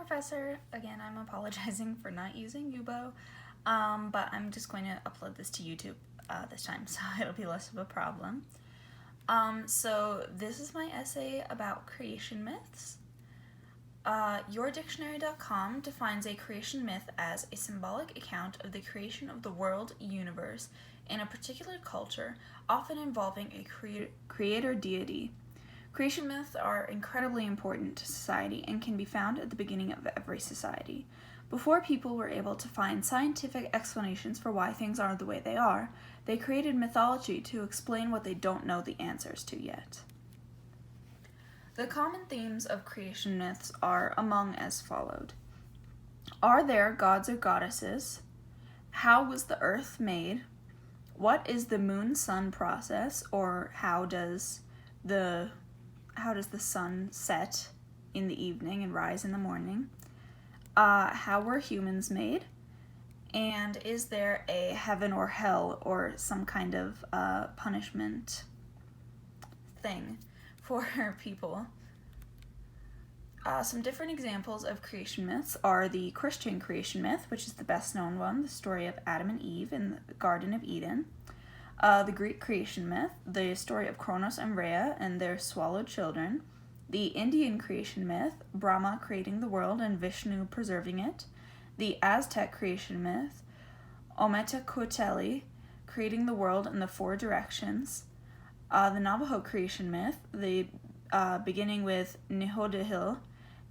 professor. Again, I'm apologizing for not using Yubo, but I'm just going to upload this to YouTube this time, so it'll be less of a problem. So this is my essay about creation myths. Yourdictionary.com defines a creation myth as a symbolic account of the creation of the world universe in a particular culture, often involving a creator deity. Creation myths are incredibly important to society and can be found at the beginning of every society. Before people were able to find scientific explanations for why things are the way they are, they created mythology to explain what they don't know the answers to yet. The common themes of creation myths are among as followed. Are there gods or goddesses? How was the earth made? What is the moon-sun process, or how does the sun set in the evening and rise in the morning? How were humans made? And is there a heaven or hell or some kind of punishment thing for people? Some different examples of creation myths are the Christian creation myth, which is the best known one, the story of Adam and Eve in the Garden of Eden. The Greek creation myth, the story of Kronos and Rhea and their swallowed children. The Indian creation myth, Brahma creating the world and Vishnu preserving it. The Aztec creation myth, Ometeotli creating the world in the four directions. The Navajo creation myth, the beginning with Nihodihil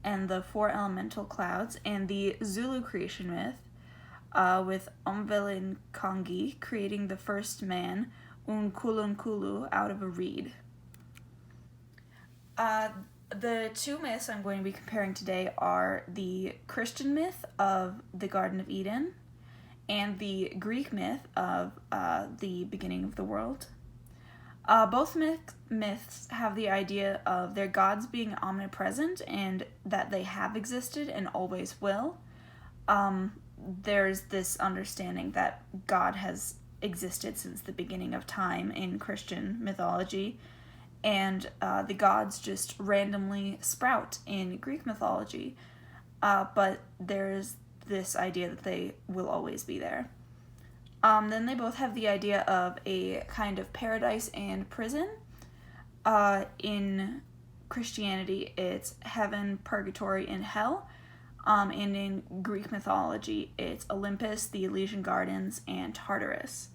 and the four elemental clouds. And the Zulu creation myth, with Omvelinkongi creating the first man, Unkulunkulu, out of a reed. The two myths I'm going to be comparing today are the Christian myth of the Garden of Eden and the Greek myth of the beginning of the world. Both myths have the idea of their gods being omnipresent and that they have existed and always will. There's this understanding that God has existed since the beginning of time in Christian mythology, and the gods just randomly sprout in Greek mythology, but there's this idea that they will always be there. Then they both have the idea of a kind of paradise and prison. In Christianity, it's heaven, purgatory, and hell. And in Greek mythology, it's Olympus, the Elysian Gardens, and Tartarus.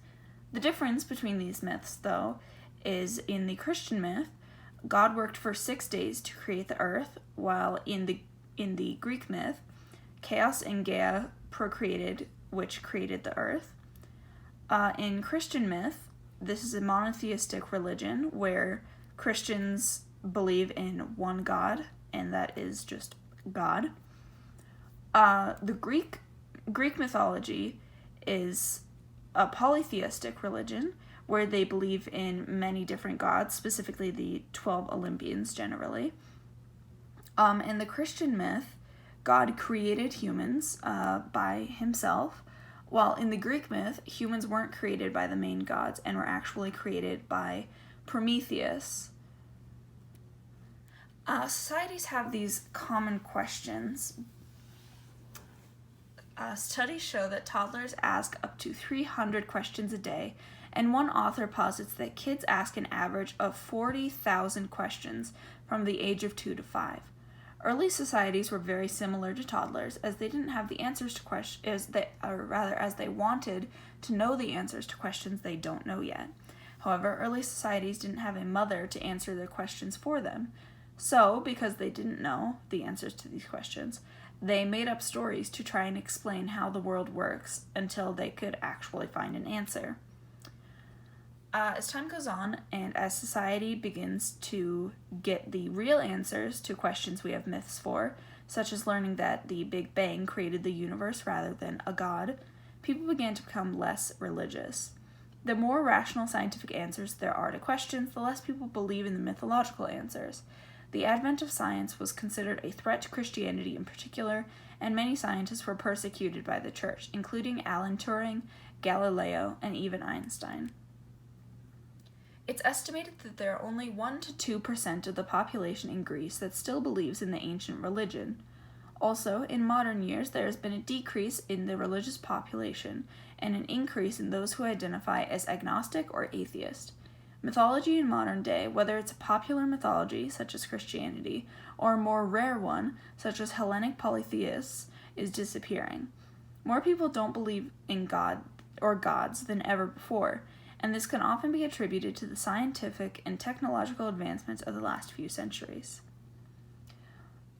The difference between these myths, though, is in the Christian myth, God worked for 6 days to create the earth, while in the Greek myth, Chaos and Gaia procreated, which created the earth. In Christian myth, this is a monotheistic religion where Christians believe in one God, and that is just God. The Greek mythology is a polytheistic religion where they believe in many different gods, specifically the 12 Olympians generally. In the Christian myth, God created humans by himself, while in the Greek myth, humans weren't created by the main gods and were actually created by Prometheus. Societies have these common questions. Studies show that toddlers ask up to 300 questions a day, and one author posits that kids ask an average of 40,000 questions from the age of 2 to 5. Early societies were very similar to toddlers, as they didn't have the answers to questions, as they wanted to know the answers to questions they don't know yet. However, early societies didn't have a mother to answer their questions for them. So, because they didn't know the answers to these questions, they made up stories to try and explain how the world works until they could actually find an answer. As time goes on, and as society begins to get the real answers to questions we have myths for, such as learning that the Big Bang created the universe rather than a god, people began to become less religious. The more rational scientific answers there are to questions, the less people believe in the mythological answers. The advent of science was considered a threat to Christianity in particular, and many scientists were persecuted by the church, including Alan Turing, Galileo, and even Einstein. It's estimated that there are only 1 to 2% of the population in Greece that still believes in the ancient religion. Also, in modern years, there has been a decrease in the religious population and an increase in those who identify as agnostic or atheist. Mythology in modern day, whether it's a popular mythology, such as Christianity, or a more rare one, such as Hellenic polytheists, is disappearing. More people don't believe in God or gods than ever before, and this can often be attributed to the scientific and technological advancements of the last few centuries.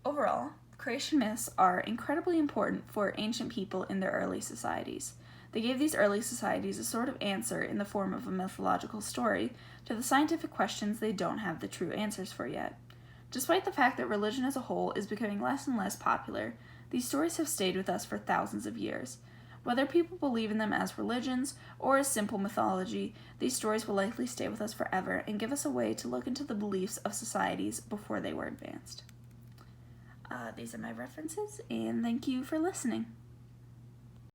Overall, creation myths are incredibly important for ancient people in their early societies. They gave these early societies a sort of answer in the form of a mythological story to the scientific questions they don't have the true answers for yet. Despite the fact that religion as a whole is becoming less and less popular, these stories have stayed with us for thousands of years. Whether people believe in them as religions or as simple mythology, these stories will likely stay with us forever and give us a way to look into the beliefs of societies before they were advanced. These are my references, and thank you for listening.